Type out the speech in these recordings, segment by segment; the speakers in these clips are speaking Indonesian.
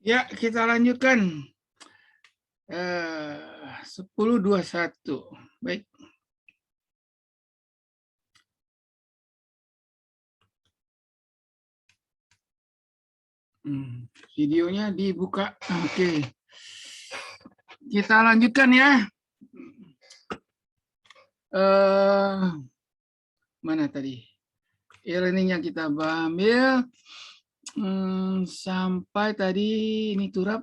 Ya, kita lanjutkan. 10.21. Baik. Videonya dibuka. Oke. Kita lanjutkan ya. Mana tadi? E-learning yang kita ambil sampai tadi ini turap.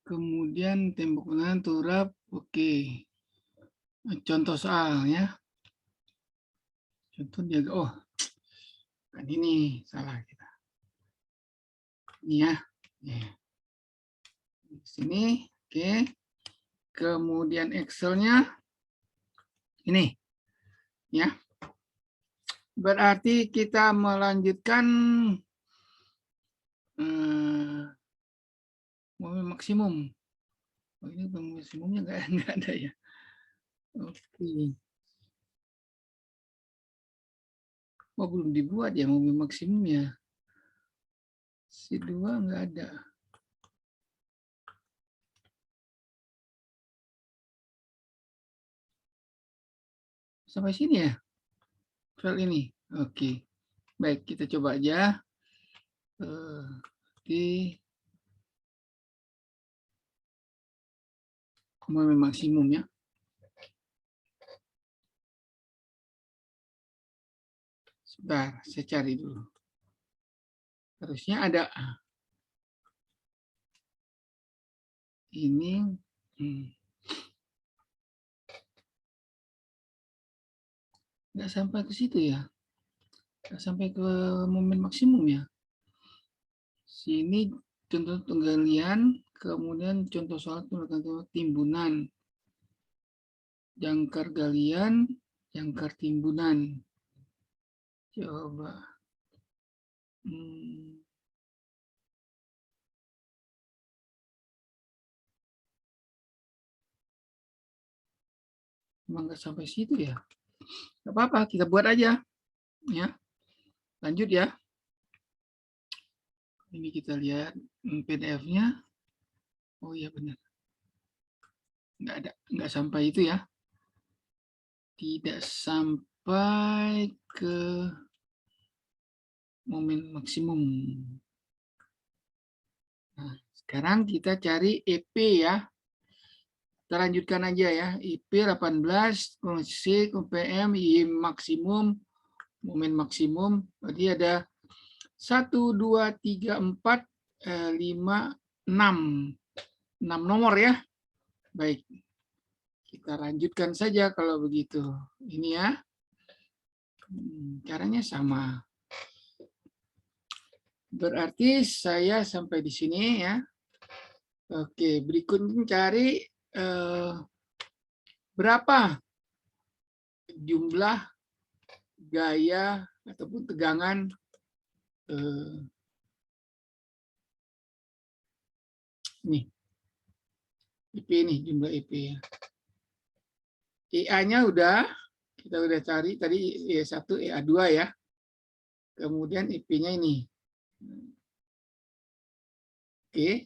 Kemudian tembok penahan turap. Oke. Contoh soalnya. Contoh dia. Oh, kan ini salah kita. Ini ya. Di sini. Oke. Kemudian Excel-nya ini. Ya. Berarti kita melanjutkan momen maksimum. Oh, ini maksimumnya nggak ada ya. Oke. Oh, belum dibuat ya momen maksimumnya. Si 2 nggak ada. Sampai sini ya file ini. Oke. Baik, kita coba aja. Di momen maksimumnya. Sebentar, saya cari dulu. Harusnya ada. Ini. Nggak sampai ke situ ya. Nggak sampai ke momen maksimum ya. Sini contoh penggalian, kemudian contoh soal timbunan. Jangkar galian, jangkar timbunan. Coba. Emang nggak sampai situ ya? Nggak apa-apa, kita buat aja. Ya, lanjut ya. Ini kita lihat PDF-nya. Oh iya benar. Nggak ada, nggak sampai itu ya. Tidak sampai ke momen maksimum. Nah, sekarang kita cari EP ya. Kita lanjutkan aja ya. IP 18, C, PM, I maksimum, momen maksimum. Berarti ada 1, 2, 3, 4, 5, 6. 6 nomor ya. Baik. Kita lanjutkan saja kalau begitu. Ini ya. Caranya sama. Berarti saya sampai di sini ya. Oke, berikutnya cari berapa jumlah gaya ataupun tegangan nih IP ini, jumlah IP ya. EA-nya udah kita udah cari tadi EA1, EA2 ya. Kemudian IP-nya ini. Oke.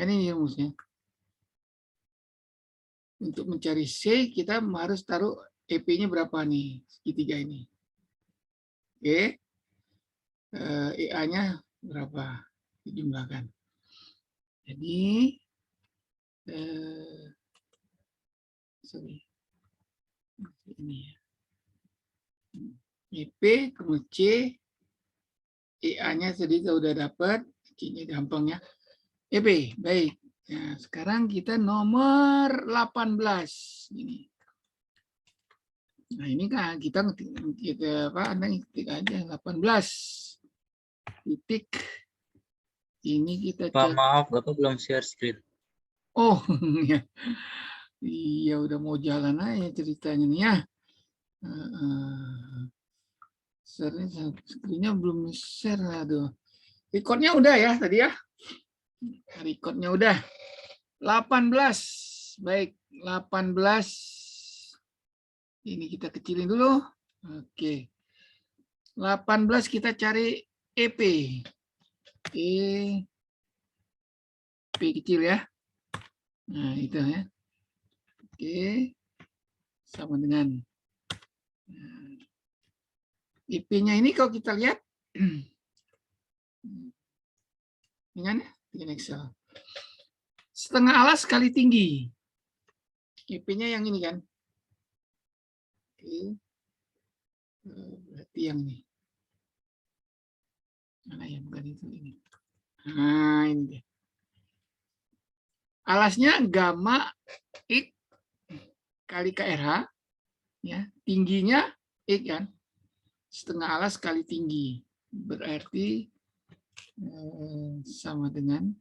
Ini rumusnya. Untuk mencari C, kita harus taruh EP-nya berapa nih, segitiga ini. Oke. EA-nya berapa? Dijumlahkan. Jadi, sorry. Ini ya. EP, kemudian C, EA-nya sedikit udah dapat, C-nya gampang ya. EP, baik. Nah, sekarang kita nomor 18 ini. Nah, ini kan kita apa? Anda ketik aja 18 titik. Ini kita Pak, maaf, Bapak belum share screen. Oh, ya. Iya, udah mau jalan aja ceritanya nih ya. Screen-nya belum share, aduh. Recordnya udah ya tadi ya. Recordnya udah. 18. Baik, 18. Ini kita kecilin dulu. Oke. 18 kita cari EP. P kecil ya. Nah, itu ya. Oke. Sama dengan IP-nya ini kalau kita lihat dengan Excel. Setengah alas kali tinggi. IP-nya yang ini kan. Oke. Berarti yang ini. Mana ya, bukan itu ini. Nah, ini dia. Alasnya gamma X kali KRH, ya, tingginya X kan, setengah alas kali tinggi, berarti sama dengan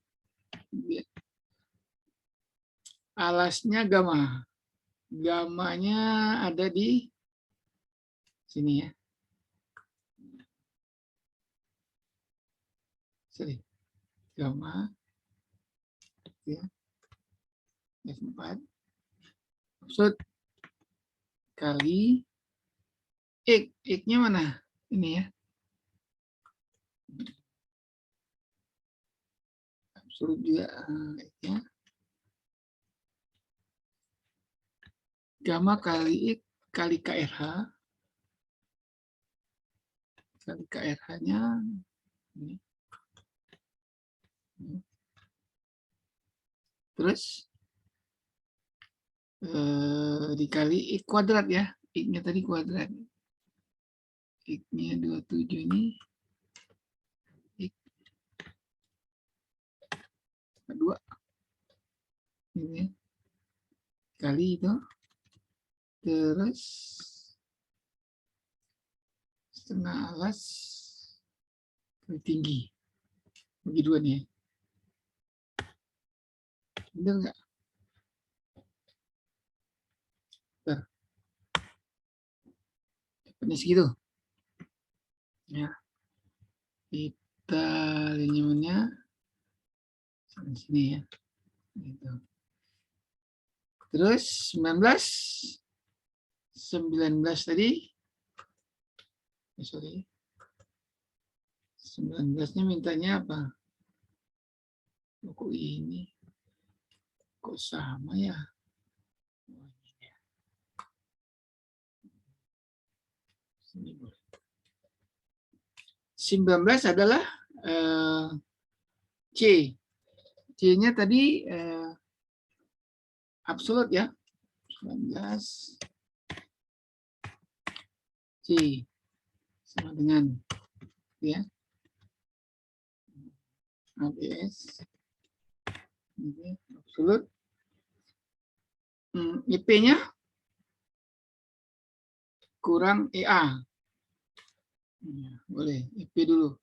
alasnya gamma, gammanya ada di sini ya, sorry, gamma ya, F4 maksud kali X-nya mana? Ini ya. Absolut juga X-nya. Gamma kali X kali KRH. Kali KRH-nya ini. Terus dikali X kuadrat ya. X-nya tadi kuadrat. X-nya 27 ini. X 2. Ini kali itu. Terus setengah alas kali tinggi. Bagi 2 nih ya. Benar nggak? Bentar. Dapatnya segitu. Ya. Kita linearnya sampai sini ya. Gitu. Terus 19 tadi. Sorry. 19-nya mintanya apa? Kok ini? Kok sama ya? 19 adalah C. C-nya tadi absolut ya. 19 C sama dengan ya ABS ini absolut. IP-nya kurang EA. Ya, boleh IP dulu.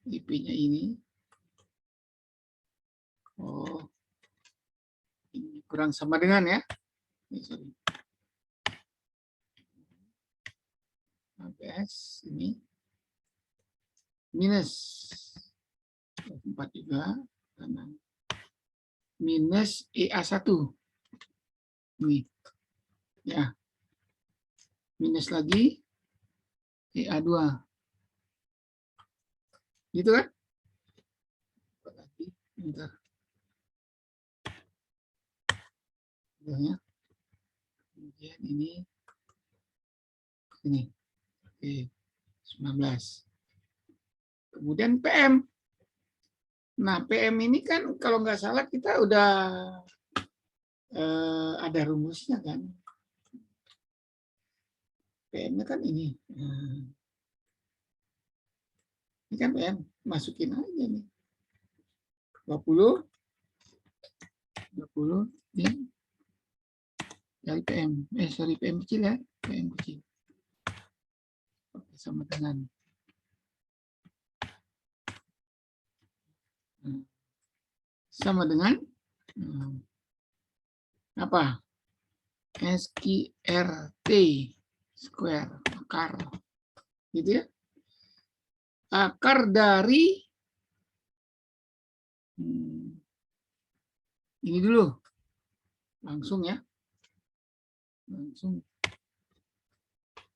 IP-nya ini. Oh, ini kurang sama dengan ya. Sorry. ABS ini minus 4 juga karena minus EA1 ini ya, minus lagi EA2 gitu kan. Bentar. Ya. Kemudian ini oke, 19. Kemudian PM. Nah, PM ini kan kalau nggak salah kita udah ada rumusnya kan. PM-nya kan ini. Ini kan PM, masukin aja nih. 20 ini dari PM. Sorry, PM kecil ya. PM kecil. Oke, sama dengan apa? SQRT square akar. Gitu ya. Akar dari ini dulu. Langsung ya. Langsung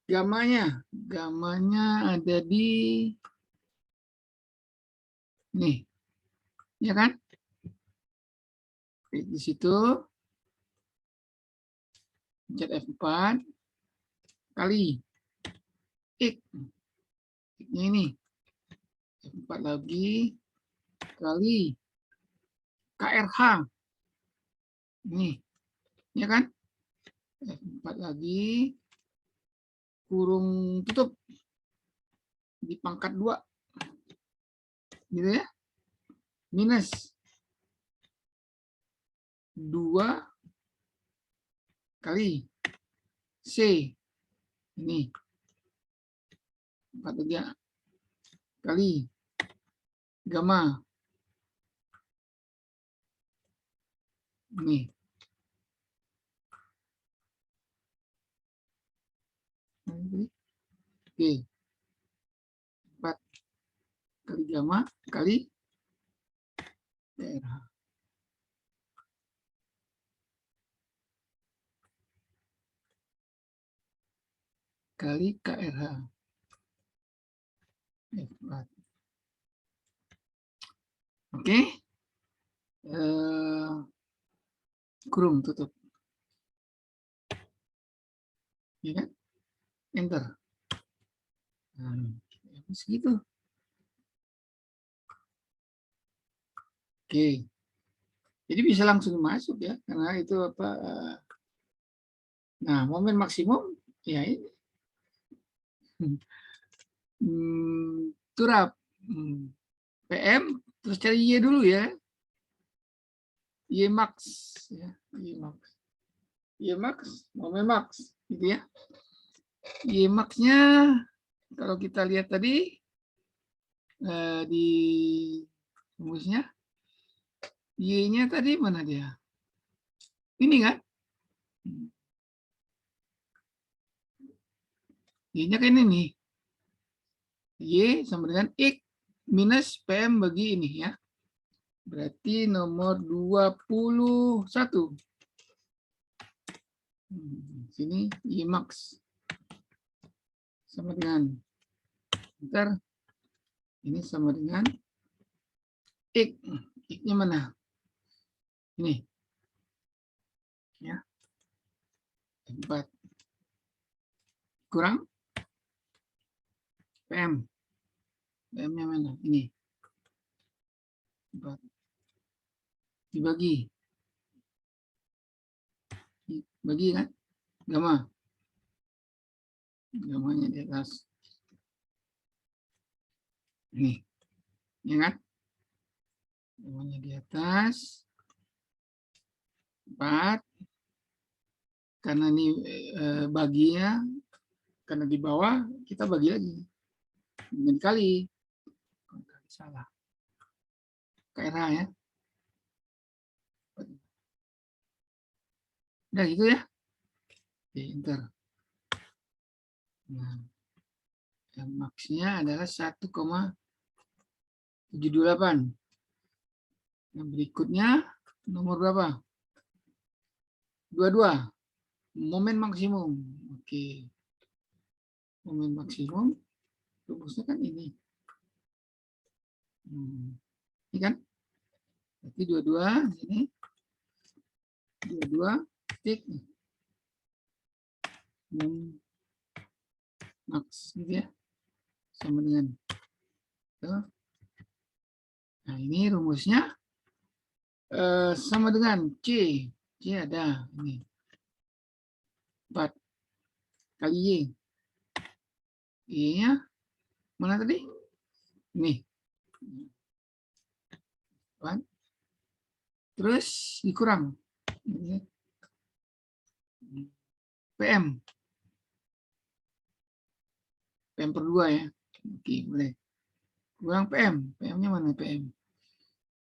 gamanya ada di nih, ya kan? Klik di situ, pencet F4 kali X, X-nya ini F4 lagi kali KRH, nih, ya kan? F4 lagi kurung tutup di pangkat 2, gitu ya, minus 2 kali C, ini 43 kali gamma, ini oke, 4 kali gamma kali daerah. Kali KRH. F4. Oke. Kurung tutup. Ya kan? Enter. Nah, segitu. Oke. Jadi bisa langsung masuk ya, karena itu apa? Nah, momen maksimum ya ini. Turap. PM terus cari Y dulu ya. Y max ya, Y max. Y max, momen max gitu ya. Y max-nya kalau kita lihat tadi di rumusnya, Y-nya tadi mana dia? Ini kan? Y-nya kan ini nih. Y sama dengan X minus PM bagi ini ya. Berarti nomor 21. Sini Y max. Sama dengan, bentar, ini sama dengan X. X-nya mana? Ini. Ya. 4. Kurang PM. PM-nya mana? Ini. 4. Dibagi. Bagi kan? Gamma. Gamanya di atas. Ini. Ya kan? Gamanya di atas. 4. Karena ini baginya, karena di bawah, kita bagi lagi. Dengan kali. Salah. KRH ya. Udah gitu ya. Oke, enter. Nah, yang maksnya adalah 1,728. Yang berikutnya nomor berapa? 22. Momen maksimum. Oke. Momen maksimum rumusnya kan ini. Ini kan? Berarti 22 ini. 22 titik. Max gitu ya. Sama dengan itu. Nah, ini rumusnya sama dengan C. C ada ini. 4 kali Y. Y-nya mana tadi? Nih. 4. Terus dikurang. PM. PM per 2 ya. Oke, boleh. Kurang PM. PM-nya mana PM?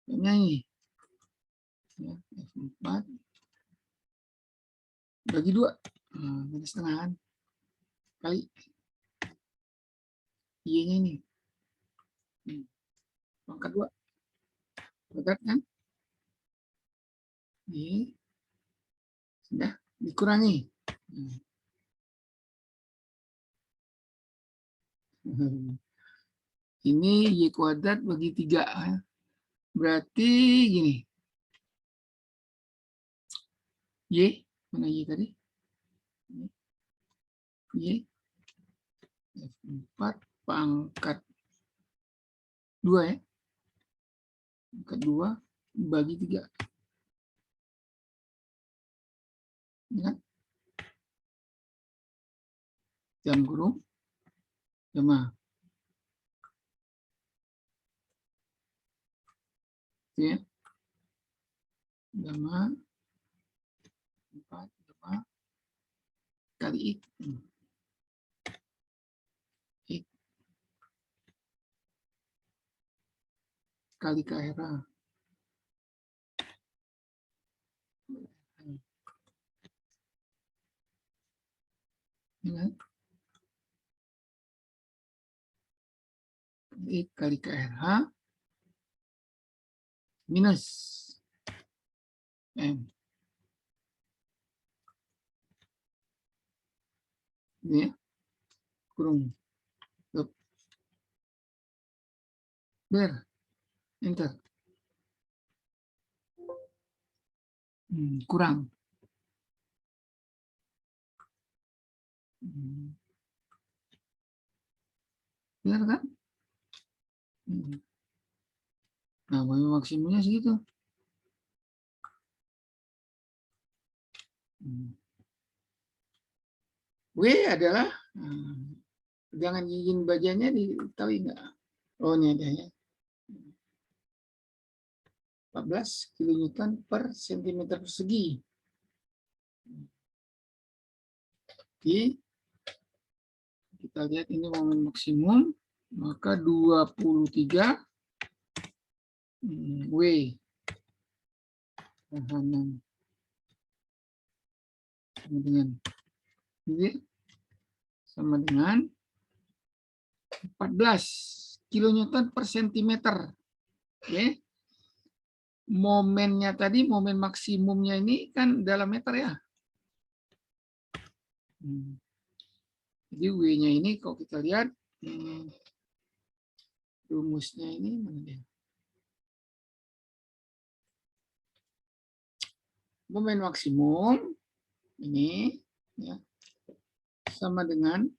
PM-nya ini. Ya, F4. Bagi 2. Nah, setengah kan. Kali. Y-nya ini. Pangkat 2. Betul kan? Y. Sudah dikurangi. Ini Y kuadrat bagi 3. Berarti gini. Y, mana Y tadi? Y, F4 pangkat 2 ya. Pangkat 2 bagi 3. Ya. Jam kurung. Jama. Itu ya. Jama. 4 jama. Kali X. X. Kali KRA. Ya. X kali KRH minus M. Ini ya. Kurung. Ber. Enter. Kurang. Benar kan? Nah, maksimumnya segitu. W adalah tegangan izin bajanya diketahui nggak? Oh, ini ada ya. 14 kN per cm persegi. Oke. Kita lihat ini momen maksimum, maka 23 W tahanan sama dengan 14 kN per cm. Oke. Momennya tadi, momen maksimumnya ini kan dalam meter ya. Jadi W-nya ini kalau kita lihat rumusnya ini mana dia? Momen maksimum ini ya, sama dengan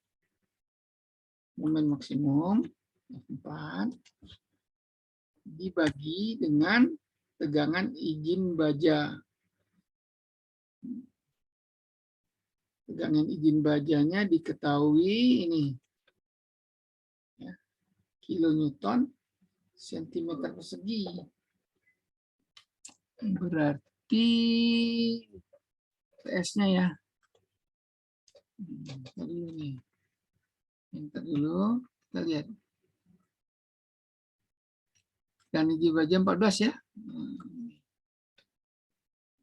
momen maksimum F4 dibagi dengan tegangan izin baja. Tegangan izin bajanya diketahui ini ya, kilonewton sentimeter persegi. Berarti PS-nya ya. Tadi ini. Enter dulu, kita lihat. Dan izin baja 14 ya.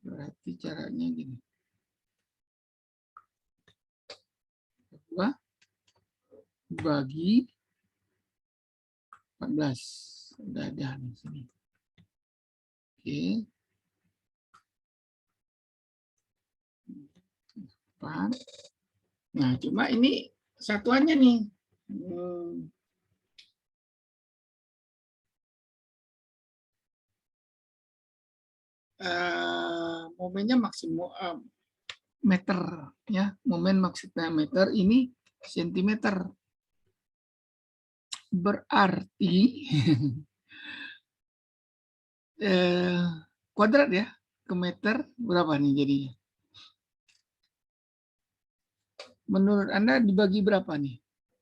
Berarti caranya gini. Bagi 14. Sudah ada di sini. Oke. 4. Nah, cuma ini satuannya nih. Momennya maksimum meter ya, momen maksudnya meter, ini sentimeter. Berarti kuadrat ya, ke meter berapa nih jadinya? Menurut Anda dibagi berapa nih?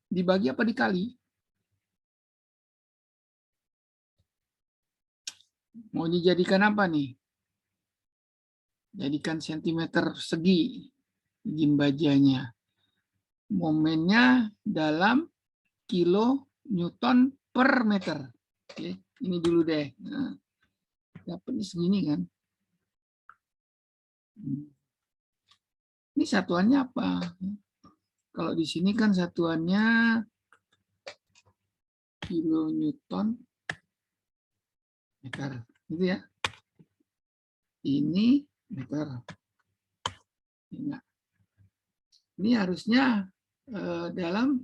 Dibagi apa dikali? Mau dijadikan apa nih? Jadikan sentimeter segi izin bajanya. Momennya dalam kilo Newton per meter. Oke, ini dulu deh. Nah, dapatnya segini kan? Ini satuannya apa? Kalau di sini kan satuannya kilo Newton meter, gitu ya. Ini meter. Ini harusnya dalam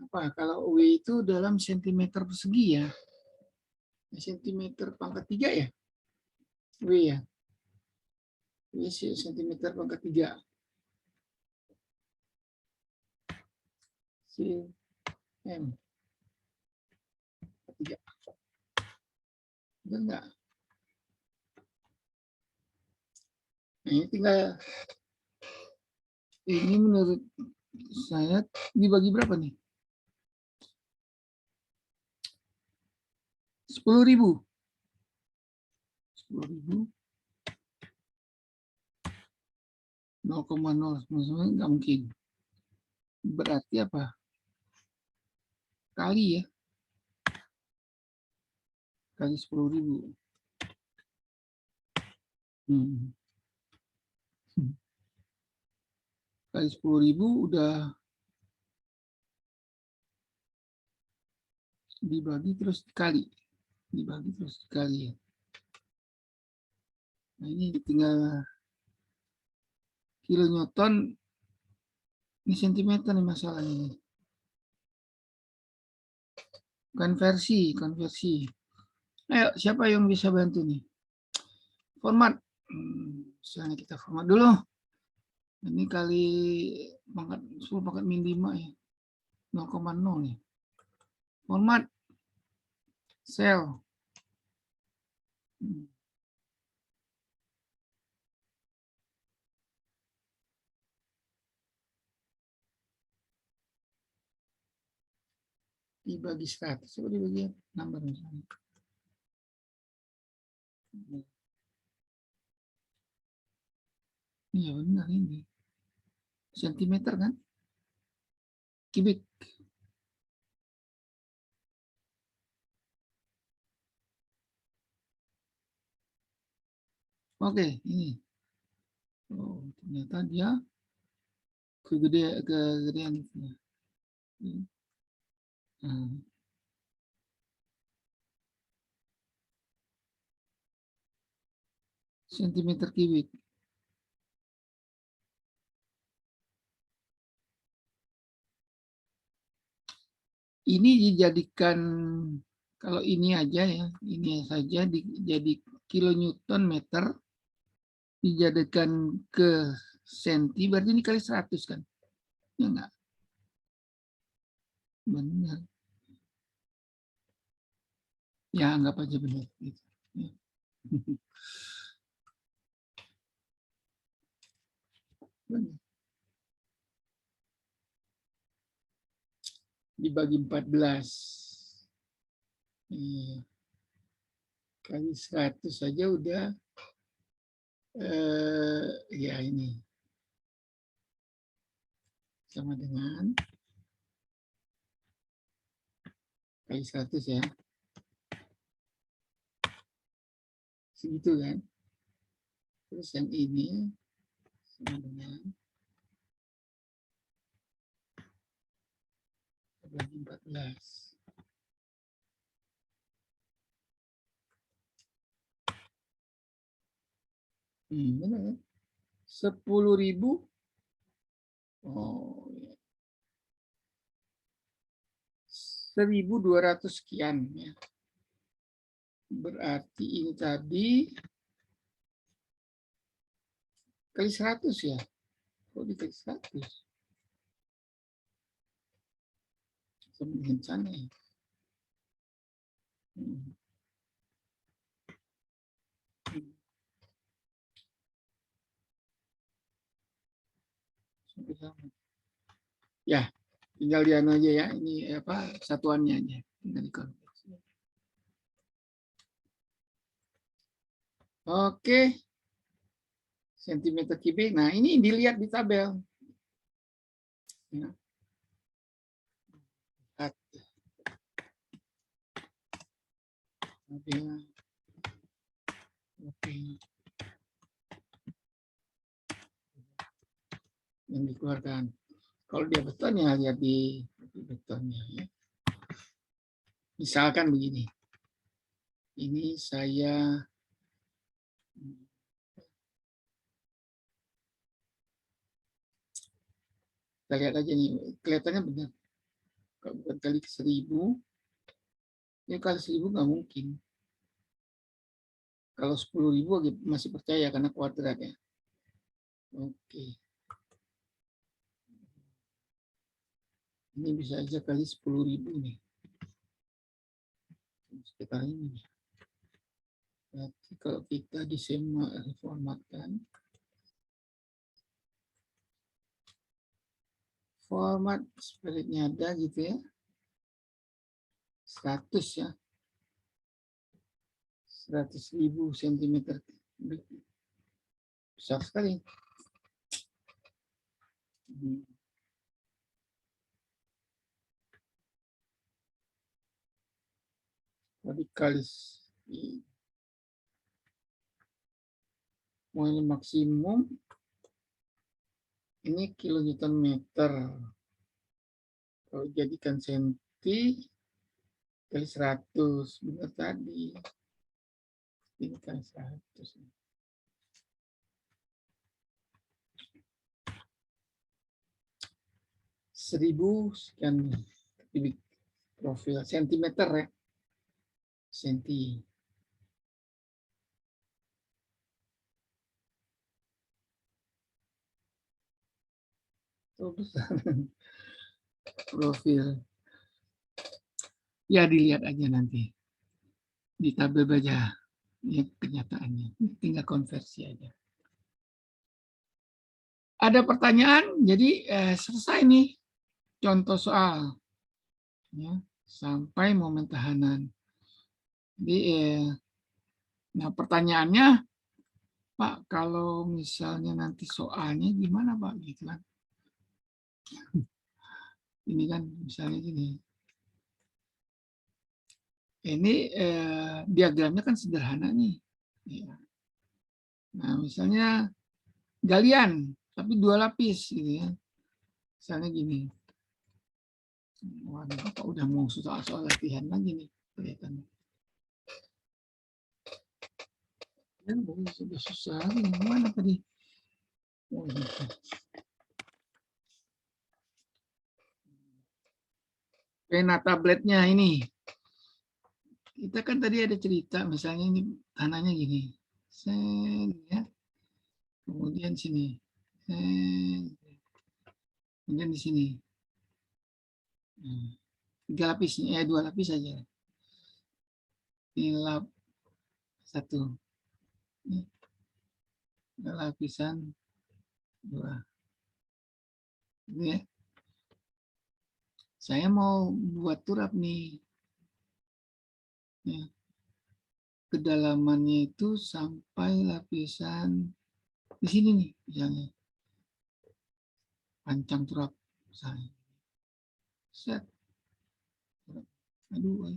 apa? Kalau W itu dalam sentimeter persegi ya. Sentimeter pangkat 3 ya? W ya. W sentimeter pangkat 3. cm 3. Benar nggak? Nah, ini tinggal ini menurut saya dibagi berapa nih? 10.000. 10.000. 0,0 nggak mungkin. Berarti apa? Kali ya. Kali 10.000. Kali 10.000 udah dibagi terus dikali. Dibagi terus dikali ya. Nah, ini tinggal kilonewton. Ini sentimeter nih masalahnya ini. Konversi. Ayo, siapa yang bisa bantu nih? Format. Misalnya kita format dulu. Ini kali pangkat 10 pangkat min 5 ya. 0,0 nih. Format. Sel. Dibagi 100. Coba dibagi number misalnya. Iya benar ini. Sentimeter kan? Kubik. Oke, ini. Oh, ternyata dia kegedean itu. Nah. Sentimeter kubik. Ini dijadikan, kalau ini aja ya, ini saja jadi kilonewton meter, dijadikan ke senti, berarti ini kali 100 kan? Ya enggak? Benar. Ya anggap aja benar. Gitu. Ya. Benar. Dibagi 14. Iya. Kali 100 saja udah ya ini sama dengan kali 100 ya. Segitu kan. Terus yang ini sama dengan bagi 14. Benar kan? 10.000. Oh, ya. 1.200 sekian ya. Berarti ini tadi kali 100 ya. Kok dikali 100? Sama dengan sana ya. Ya, tinggal di anu aja ya. Ini apa satuannya aja. Tinggal dikonversi. Oke. Sentimeter kubik. Nah, ini dilihat di tabel. Ya. Tabel. Oke. Yang dikeluarkan. Kalau dia betonnya lihat di betonnya ya. Misalkan begini. Ini saya kita lihat aja nih, kelihatannya benar. bukan kali 1000. Ya kali 1000 nggak mungkin. Kalau 10.000 masih percaya karena kuadrat ya. Oke. Ini bisa aja kali 10.000 nih. Sekitar ini. Berarti kalau kita formatkan, format sebaliknya ada gitu ya. 100 ya. 100.000 cm. Besar sekali. Radikalis. Mau ini maksimum. Ini kilonewton meter. Kalau jadikan senti kali 100. Benar tadi. Ini kali 100. 1000 sekian kubik profil sentimeter ya. Senti. Profil. Ya dilihat aja nanti. Di tabel baca ya kenyataannya. Tinggal konversi aja. Ada pertanyaan? Jadi selesai nih contoh soal. Ya, sampai momen tahanan. Jadi, nah pertanyaannya, Pak, kalau misalnya nanti soalnya gimana Pak? Gitu kan. Ini kan misalnya gini. Ini diagramnya kan sederhana nih. Ya. Nah misalnya galian, tapi 2 lapis gitu ya. Misalnya gini. Waduh, Bapak udah mau soal latihan lagi nih. Kelihatan. Ya, sudah susah. Mana tadi? Oh, gitu. Pena tabletnya ini. Kita kan tadi ada cerita, misalnya ini tanahnya gini. Ya. Kemudian sini. Kemudian di sini. 3 lapis, 2 lapis saja. Ini lap 1. Ini lapisan 2. Ini ya. Saya mau buat turap nih. Ya. Kedalamannya itu sampai lapisan di sini nih, misalnya. Pancang turap misalnya. Set. Aduh.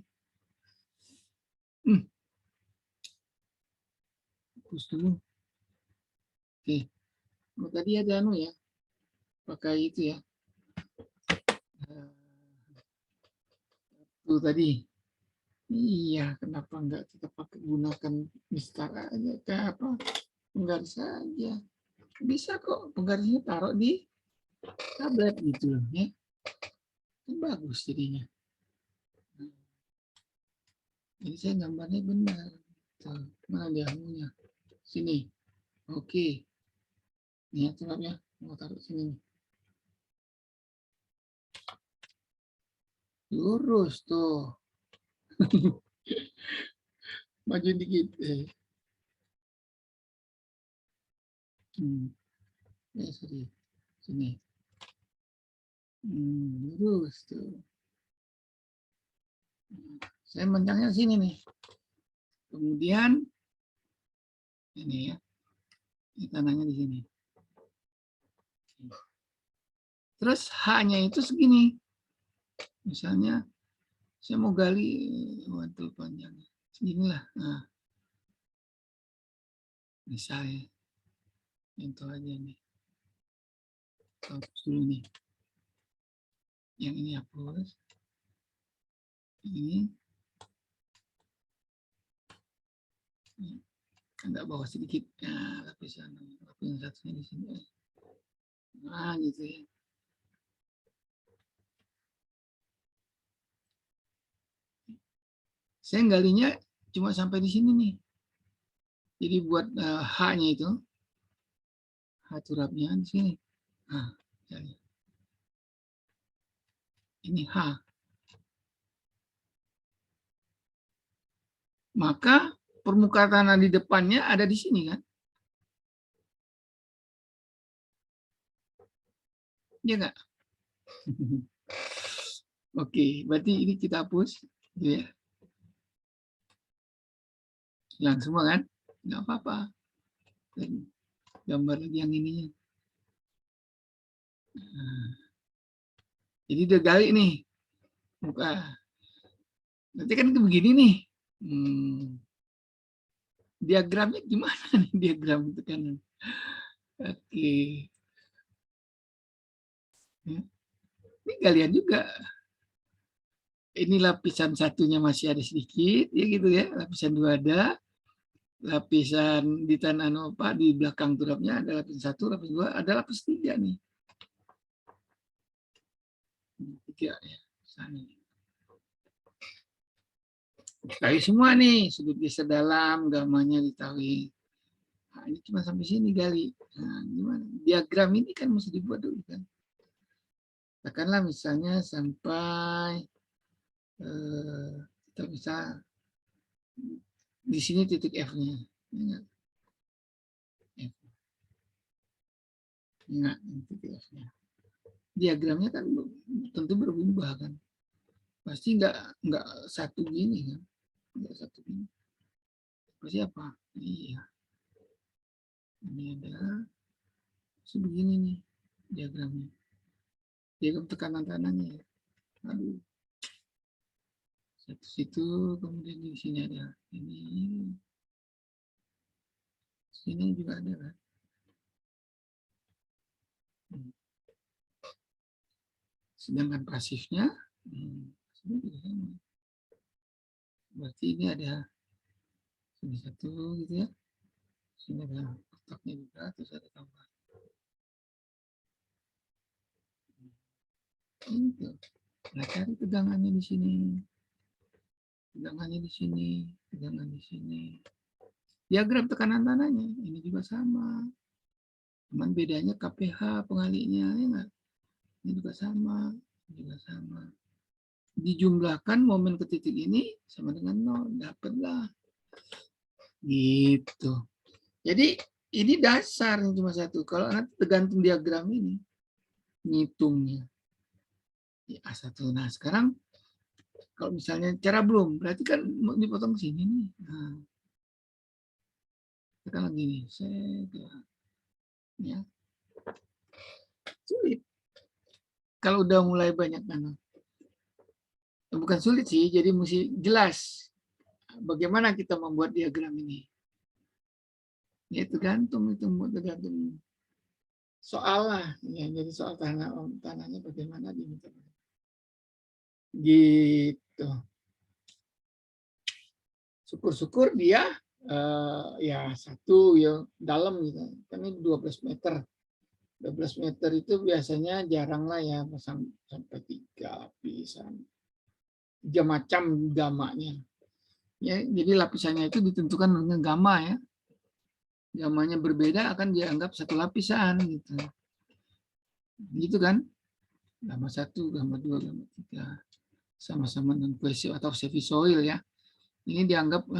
Hapus dulu. Oke. Oh, tadi ada ya. Pakai itu ya. Tuh tadi. Iya, kenapa enggak kita pakai gunakan mistar aja kayak apa? Penggaris saja. Bisa kok penggarisnya taruh di tablet gitu loh ya. Kan bagus jadinya. Jadi saya gambarnya benar. Tuh, mana dia anunya? Sini. Oke. Ini turapnya mau taruh sini. Lurus tuh. Maju dikit. Ya, sorry. Sini. Lurus tuh. Saya mencangnya sini nih. Kemudian ini ya. Ini tanahnya di sini. Terus H-nya itu segini. Misalnya saya mau gali waduh panjangnya. Seginilah. Nah. Misalnya. Contoh aja nih. Hapus dulu nih. Yang ini hapus. Ini. Agak bawah sedikit. Nah, lapisan satunya di sini. Nah, gitu ya. Saya galinya cuma sampai di sini nih. Jadi buat H-nya itu, H turapnya di sini. Nah, ini H. Maka permukaan tanah di depannya ada di sini kan? Iya nggak? Oke, berarti ini kita hapus, gitu ya. Yang semua kan? Nggak apa-apa. Gambar lagi yang ininya. Nah, jadi udah gali nih muka. Nanti kan begini nih. Diagramnya gimana nih diagram itu kan? Oke. Ini galian juga. Ini lapisan satunya masih ada sedikit, ya gitu ya. Lapisan dua ada. Lapisan di tanah apa di belakang turapnya ada lapisan satu, lapisan dua, ada lapis tiga nih. Tiga ya. Sana. Diketahui semua nih, sudut geser dalam, gamanya diketahui. Nah, ini cuma sampai sini gali. Nah, gimana? Diagram ini kan mesti dibuat dulu kan. Katakanlah misalnya sampai kita bisa di sini titik F-nya. Ingat titik F-nya. Diagramnya kan tentu berubah kan. Pasti nggak satu gini kan. Nggak satu gini. Pasti apa? Iya. Ini adalah sebegini nih diagramnya. Diagram tekanan tanahnya. Aduh. Satu situ, kemudian di sini ada ini. Sini juga ada kan. Sedangkan pasifnya, berarti ini ada sini satu gitu ya. Sini ada kotaknya juga, terus ada tambah. Itu. Nah, cari tegangannya di sini. Tegangannya di sini, tegangan di sini. Diagram tekanan tanahnya, ini juga sama. Cuman bedanya KPH pengalinya, ya enggak? Ini juga sama, ini juga sama. Dijumlahkan momen ke titik ini sama dengan 0, dapatlah. Gitu. Jadi ini dasar yang cuma satu. Kalau nanti tergantung diagram ini, ngitungnya. A1. Nah, sekarang kalau misalnya cara belum, berarti kan dipotong sini nih. Nah, sekarang gini, ya. Sulit. Kalau udah mulai banyak tanah. Bukan sulit sih, jadi mesti jelas bagaimana kita membuat diagram ini. Ya tergantung soal lah, ya, jadi soal tanahnya bagaimana diminta. Gitu. Syukur-syukur dia ya satu yang dalam gitu. Kan ini 12 meter. 12 meter itu biasanya jarang lah ya sampai 3 lapisan. 3 macam gamanya. Ya, jadi lapisannya itu ditentukan dengan gamma ya. Gamanya berbeda akan dianggap satu lapisan gitu. Gitu kan? Gamma 1, gamma 2, gamma 3. Sama-sama non cohesive atau heavy soil ya. Ini dianggap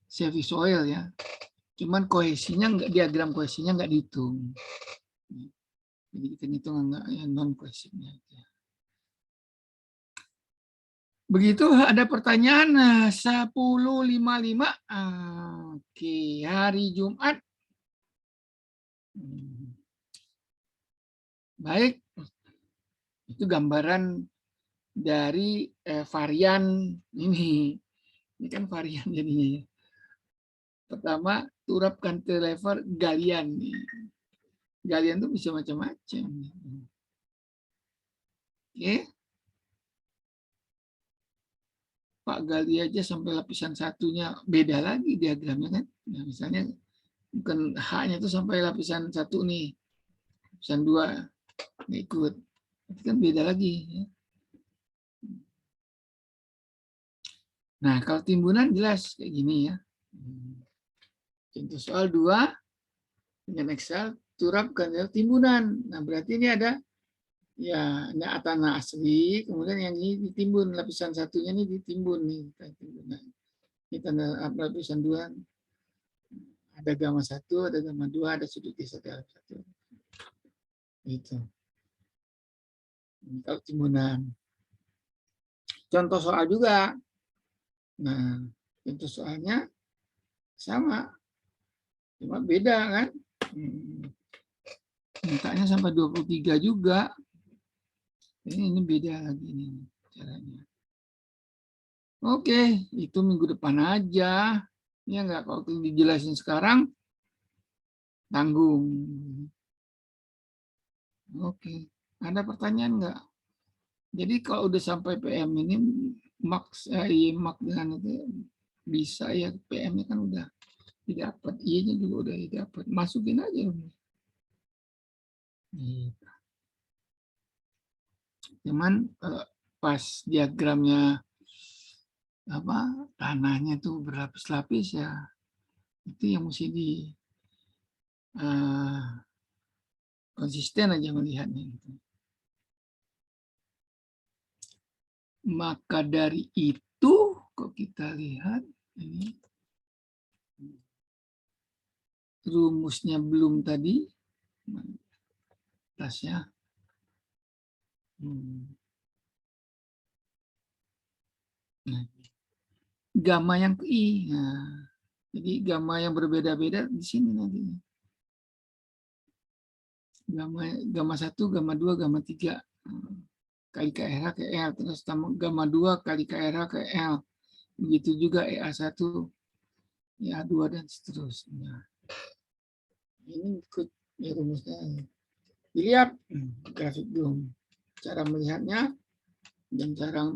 heavy soil ya. Cuman kohesinya enggak, diagram kohesinya enggak dihitung. Jadi kita hitung enggak yang non cohesive-nya. Begitu ada pertanyaan 10.55. Oke, hari Jumat. Baik. Itu gambaran dari varian ini. Ini kan varian jadinya ya. Pertama, turap cantilever galian. Galian itu bisa macam-macam. Oke. Pak gali aja sampai lapisan satunya beda lagi diagramnya kan. Nah, misalnya bukan H-nya itu sampai lapisan 1 nih. Lapisan 2 nggak ikut. Itu kan beda lagi ya. Nah, kalau timbunan jelas kayak gini ya. Contoh soal 2 dengan Excel, turapkan timbunan. Nah, berarti ini ada ya ini tanah asli, kemudian yang ini ditimbun, lapisan satunya ini ditimbun nih. Nah, ini tanda lapisan 2, ada gamma 1, ada gamma 2, ada sudut geser dalam 1. Itu. Ini kalau timbunan. Contoh soal juga. Nah, contoh soalnya sama, cuma beda kan. Mintanya sampai 23 juga. Ini beda lagi nih caranya. Oke, itu minggu depan aja. Ya enggak, kalau dijelasin sekarang tanggung. Oke, ada pertanyaan enggak? Jadi kalau udah sampai PM ini max mak dengan itu bisa ya, PM-nya kan udah didapat, I-nya juga udah didapat, masukin aja. Cuman pas diagramnya tanahnya tuh berlapis-lapis ya, itu yang mesti di konsisten aja melihatnya. Maka dari itu, kok kita lihat ini rumusnya belum tadi, tasnya. Nah, gamma yang ke I. Nah, jadi gamma yang berbeda-beda di sini nantinya. Gamma 1, gamma 2, gamma 3. Kali KRH ke L, terus gamma 2 kali KRH ke L. Begitu juga EA1, EA2, dan seterusnya. Ini ikut ya rumusnya. Dilihat grafik belum. Cara melihatnya dan cara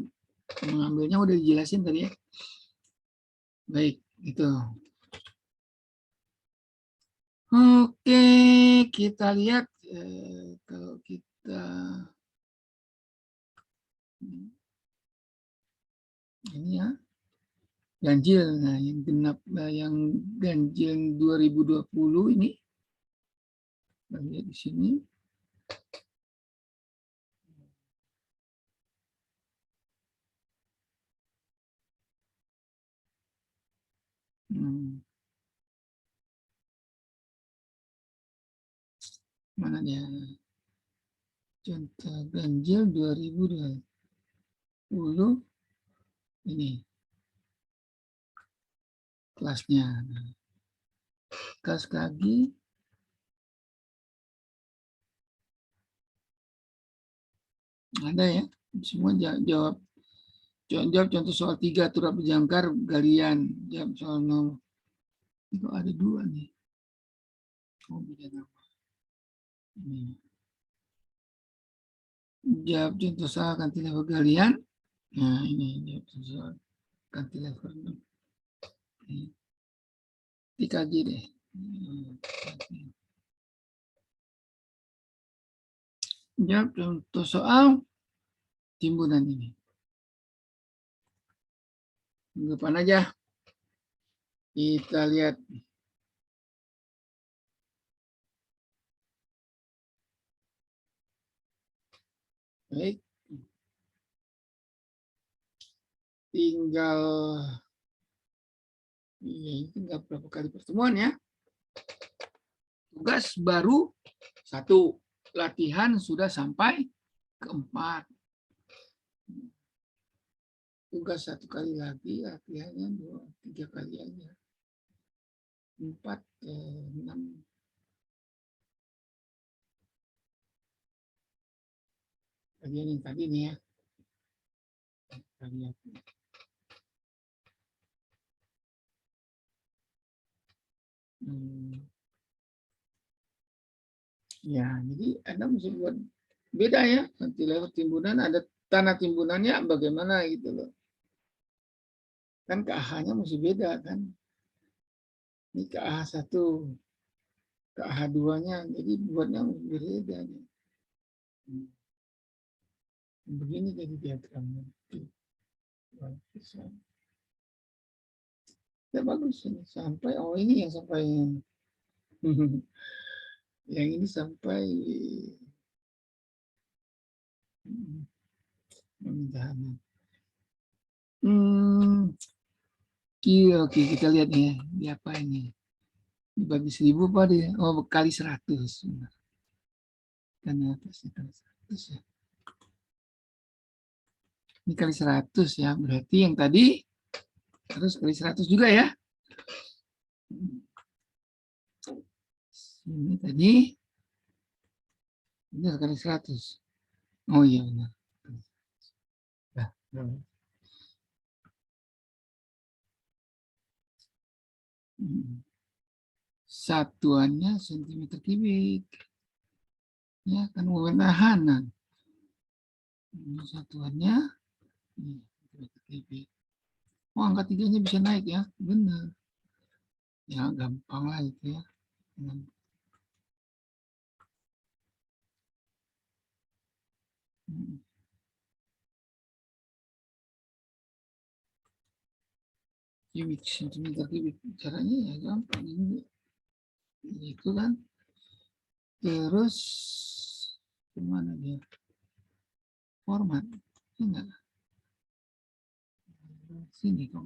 mengambilnya udah dijelasin tadi ya. Baik, itu. Oke, kita lihat kalau kita ini ya ganjil. Nah, yang genap yang ganjil 2020 ini lihat di sini. Mana dia? Contoh ganjil 2020 ini kelasnya. Kelas kaki ada ya, semua jawab contoh soal 3 turap jangkar galian, jawab soal 0 itu ada 2 nih. Oh, beda nama. Ini. Jawab contoh soal cantilever galian. Nah, ini jawab soal cantilever. Dikaji deh. Jawab contoh soal timbunan ini. Depan aja. Kita lihat. Baik. Tinggal berapa kali pertemuan ya. Tugas baru 1. Latihan sudah sampai ke 4. Tugas 1 kali lagi, latihannya 2-3 kali aja. 4, 6. Bagian yang tadi nih ya. Kita lihat. Ya, jadi Anda mesti buat beda ya. Nanti lewat timbunan ada tanah timbunannya bagaimana gitu loh. Kan KH-nya mesti beda kan. Ini KH1, KH2-nya, jadi buatnya berbeda. Begini jadi diagramnya. Ya bagus ini sampai, oh ini yang sampai yang ini sampai pemindahan. Oke, kita lihat nih ya, di apa ini? Dibagi 1000 apa dia? Oh, kali 100. Kan atasnya kali 100 ya. Ini kali 100 ya, berarti yang tadi harus kali 100 juga ya. Ini tadi benar kali 100. Oh iya benar. Nah, satuannya sentimeter kubik. Ya kan momen tahanan. Ini satuannya sentimeter kubik. Oh angka 3-nya bisa naik ya, benar. Ya gampang lah itu ya. Kubik sentimeter kubik, caranya ya gampang ini. Itu kan. Terus gimana dia? Format. Enggak. Sini kok.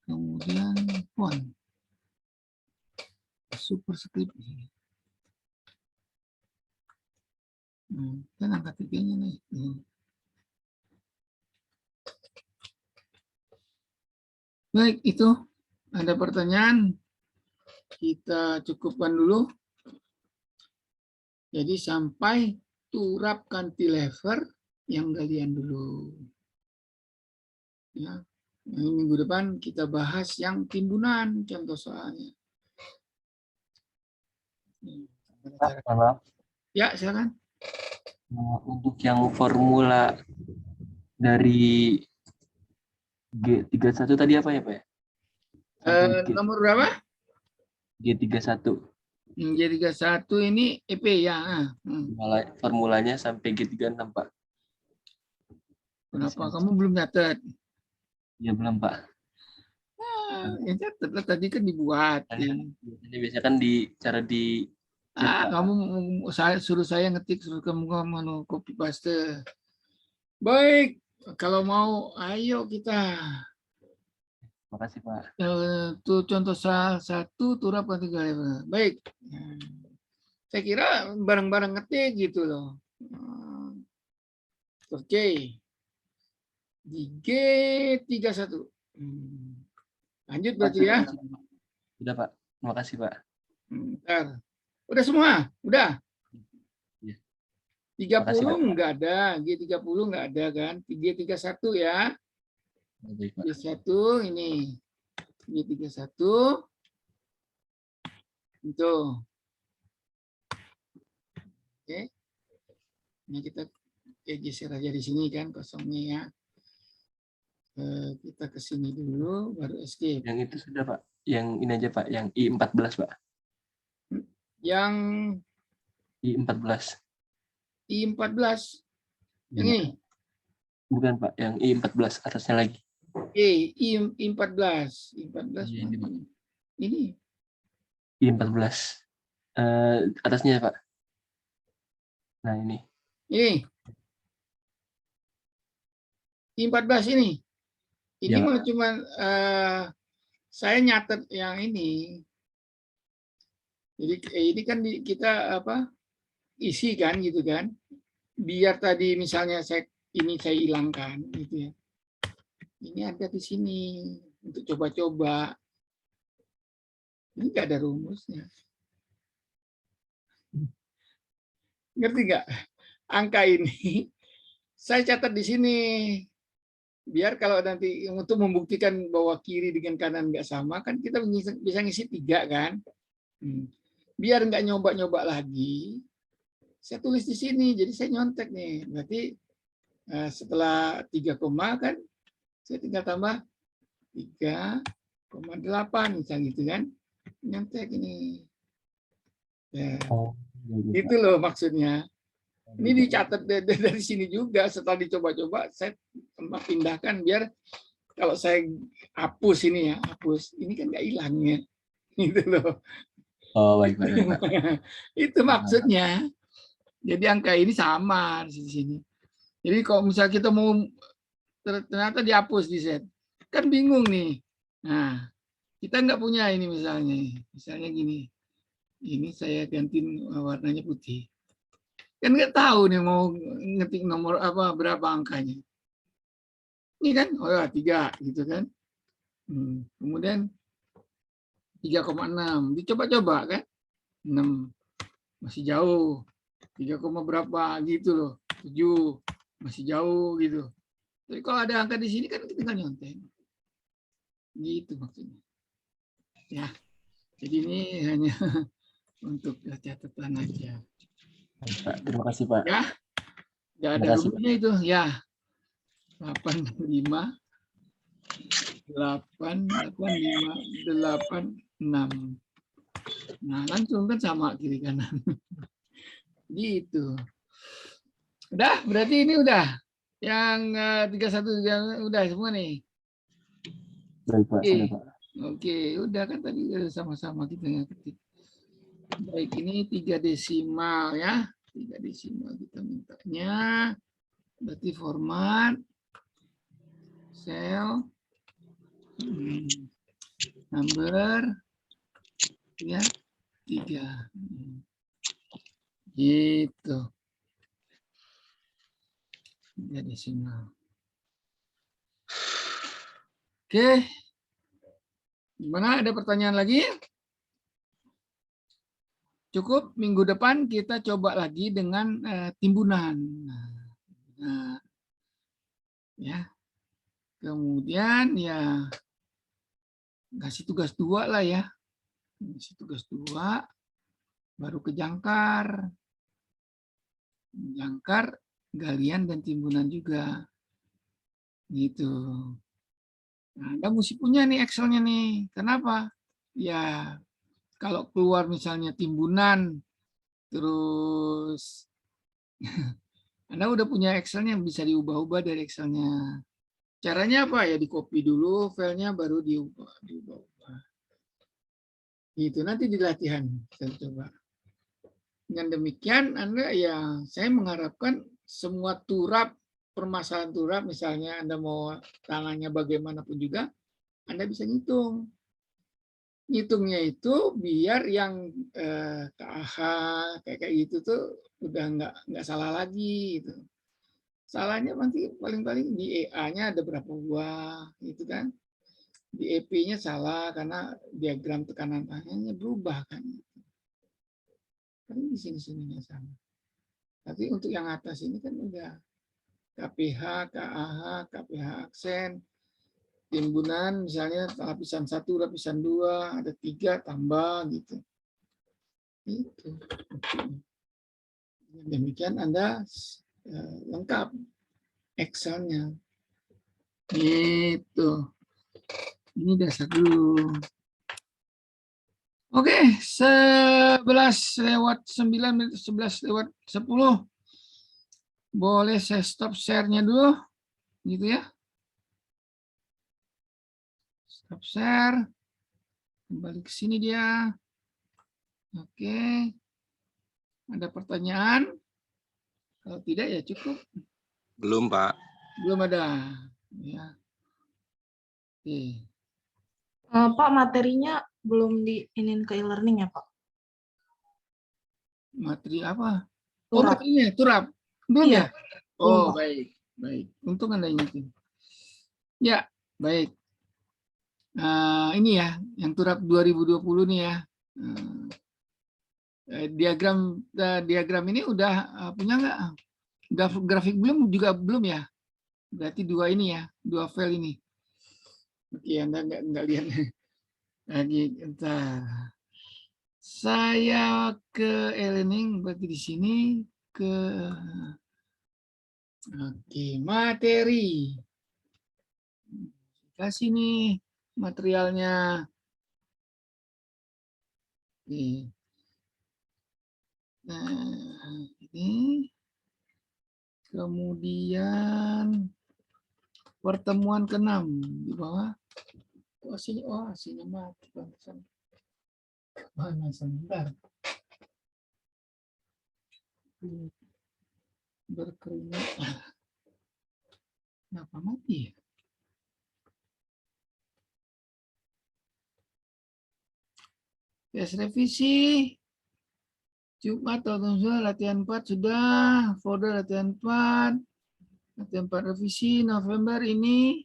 Kemudian font. Superscript. Kan angka 3-nya nih. Baik, itu ada pertanyaan. Kita cukupkan dulu. Jadi sampai turap cantilever yang galian dulu. Ya. Minggu depan kita bahas yang timbunan contoh soalnya. Maaf. Ya, silakan. Untuk yang formula dari G31 tadi apa ya, Pak? Nomor berapa? G31. G31 ini EP ya. Formulanya sampai G36, Pak. Kenapa kamu belum catat? Ya belum, Pak. Ya catat lah, tadi kan dibuat. Ini biasanya kan cara di Kamu suruh saya ngetik, suruh kamu copy paste. Baik, kalau mau ayo kita. Makasih, Pak. Tuh contoh salah satu turap cantilever. Baik. Saya kira bareng-bareng ngetik gitu loh. Oke. Di G31. Lanjut berarti ya. Sudah, Pak. Terima kasih, Pak. Bentar. Udah semua? Udah? Ya. 30 enggak ada. G30 enggak ada kan. G31 ya. G1 ini. G31. Itu. Oke. Ini kita geser aja di sini kan kosongnya ya. Kita ke sini dulu baru escape. Yang itu sudah, Pak. Yang ini aja, Pak. Yang I14, Pak. Yang I14. I14. Yang ini? Bukan, Pak. Yang I14 atasnya lagi. I14. I14 ini, Pak. Ini. I14. Atasnya, Pak. Nah, ini. Ini. I14 ini. Ini ya, mah cuma saya nyatet yang ini. Jadi ini kan kita isi kan gitu kan. Biar tadi misalnya saya hilangkan gitu ya. Ini ada di sini untuk coba-coba. Ini nggak ada rumusnya. Ngerti nggak? Angka ini saya catat di sini. Biar kalau nanti untuk membuktikan bahwa kiri dengan kanan nggak sama, kan kita bisa ngisi 3 kan. Biar nggak nyoba-nyoba lagi, saya tulis di sini. Jadi saya nyontek nih. Berarti setelah 3 koma kan, saya tinggal tambah 3,8 misalnya gitu kan. Nyontek ini. Ya. Itu loh maksudnya. Ini dicatat dari sini juga. Setelah dicoba-coba, saya pindahkan biar kalau saya hapus ini ya, hapus ini kan nggak hilang ya, gitu loh. Oh, baik, baik, Pak. Itu maksudnya. Jadi angka ini sama di sini. Jadi kalau misalnya kita mau ternyata dihapus di set, kan bingung nih. Nah, kita nggak punya ini misalnya gini. Ini saya ganti warnanya putih. Kan nggak tahu nih mau ngetik nomor apa berapa angkanya. Ini kan, oh ya 3 gitu kan. Kemudian 3,6 dicoba-coba kan. 6 masih jauh. 3, berapa gitu loh. 7 masih jauh gitu. Jadi kalau ada angka di sini kan kita tinggal nyontek. Gitu maksudnya. Ya. Jadi ini hanya untuk catatan aja. Pak, terima kasih, Pak. Ya. Nggak ada Terima kasih, Pak. rumusnya itu. Ya. 85 8 5 8 6. Nah, langsung kan sama kiri kanan. Gitu. Udah, berarti ini udah. Yang 31 udah semua nih. Baik, Pak. Oke. Sudah, Pak. Oke, udah kan tadi sama-sama kita ngetik. Baik, ini 3 desimal ya. 3 desimal kita mintanya. Berarti format sel number ya 3. Gitu. 3 desimal. Oke. Gimana? Ada pertanyaan lagi? Cukup minggu depan kita coba lagi dengan timbunan. Nah, ya. Kemudian ya kasih tugas 2 lah ya. Kasih tugas 2 baru ke jangkar. Jangkar, galian dan timbunan juga. Gitu. Nah, Anda mesti punya nih Excel-nya nih. Kenapa? Ya, kalau keluar misalnya timbunan, terus Anda udah punya Excel-nya yang bisa diubah-ubah dari Excel-nya. Caranya apa? Ya di-copy dulu filenya baru diubah-ubah. Gitu, nanti di latihan saya coba. Dengan demikian Anda ya saya mengharapkan semua turap permasalahan turap misalnya Anda mau tangannya bagaimanapun juga Anda bisa ngitung. Ngitungnya itu biar yang KH kayak gitu tuh udah nggak salah lagi gitu. Salahnya nanti paling-paling di EA-nya ada berapa buah gitu kan. Di EP-nya salah karena diagram tekanan tangannya berubah kan. Kan di sini-sininya sama. Tapi untuk yang atas ini kan udah KPH, KAH, KPH aksen, timbunan misalnya lapisan 1, lapisan 2, ada 3 tambah gitu. Itu. Demikian Anda lengkap Excel-nya. Itu. Ini dasar dulu. Oke, 11:09, 11:10. Boleh saya stop share-nya dulu, gitu ya. Stop share. Kembali ke sini dia. Oke. Ada pertanyaan? Kalau tidak ya cukup. Belum, Pak. Belum ada. Ya. Oke. Pak, materinya belum diinin ke e-learning ya, Pak? Materi apa? Oh, Turap. materinya turap. Belum Iya, ya? Oh, belum, Pak. baik. Baik. Untung Anda ingetin. Ya, baik. Ini ya, yang turap 2020 nih ya. Diagram ini udah punya nggak? Grafik belum juga belum ya? Berarti 2 ini ya, 2 file ini. Oke, Anda nggak lihat lagi. Entar. Saya ke e-learning berarti di sini ke materi. Kasih nih materialnya. Oke. Nah, ini kemudian pertemuan ke-6 di bawah. Oh, sini, oh, sini mati. Mana sebentar. Berkeringat. Kenapa mati ya? Tes revisi. Jumat atau latihan 4 sudah. Folder latihan 4. Latihan 4 revisi November ini.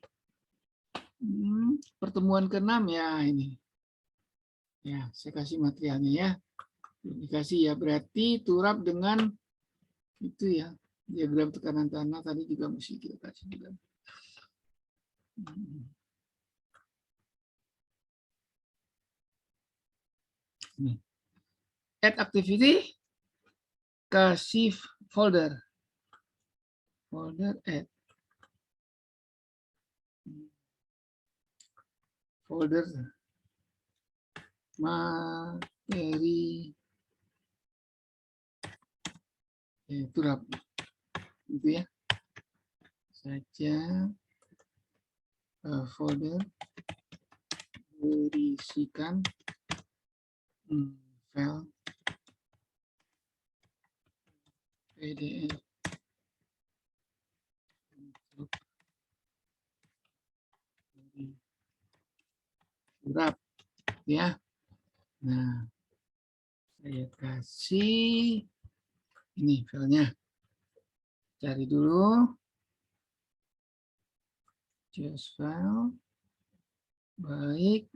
Pertemuan ke-6 ya ini. Ya, saya kasih materialnya ya. Dikasih ya, berarti turap dengan itu ya. Diagram tekanan tanah tadi juga mesti kita kasih juga. Ini. Add activity, kasih folder. Folder add. Folder materi turap. Gitu ya. Saja folder berisikan file PDF untuk turap ya. Nah, saya kasih ini filenya. Cari dulu. Choose file. Baik.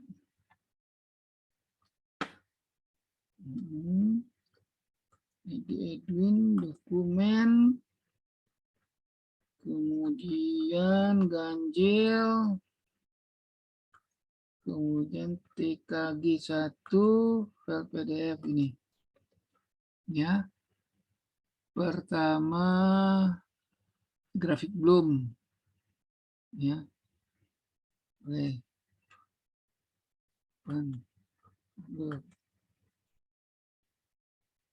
Edwin dokumen. Kemudian ganjil. Kemudian TKG 1 file PDF ini. Ya. Pertama grafik belum. Ya. Oke.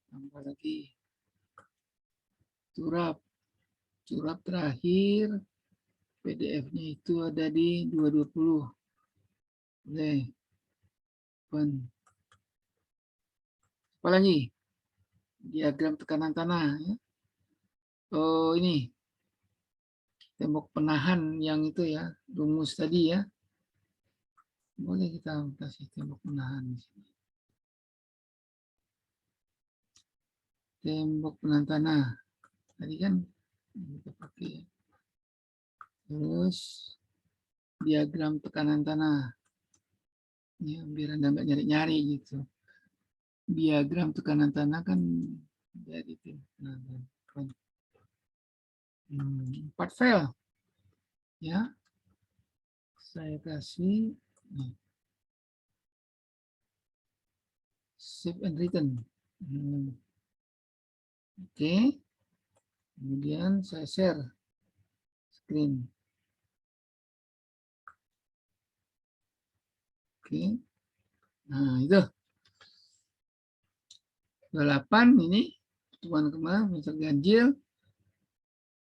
Tambah lagi. Turap terakhir PDF-nya itu ada di 220. Oke. Apa lagi? Diagram tekanan tanah. Ya. Oh ini tembok penahan yang itu ya, rumus tadi ya. Boleh kita kasih tembok penahan di sini. Tembok penahan tanah. Tadi kan kita pakai. Terus diagram tekanan tanah. Ya, biar Anda nggak nyari-nyari gitu. Diagram tekanan tanah kan dari tim. 4 file. Ya. Saya kasih save and return. Oke. Kemudian saya share screen. Oke. Nah, itu. 28 ini pertemuan kemarin misal ganjil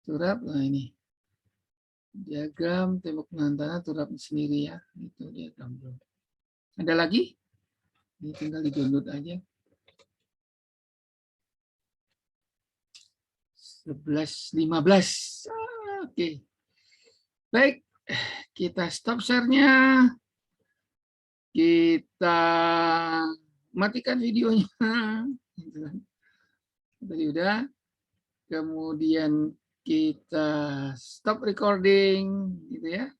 turap. Nah, ini diagram tembok penahan tanah turap sendiri ya. Itu diagram. Ada lagi? Ini tinggal di-download aja. 11.15. Oke. Baik, kita stop share-nya. Kita matikan videonya. Tadi udah. Kemudian kita stop recording gitu ya.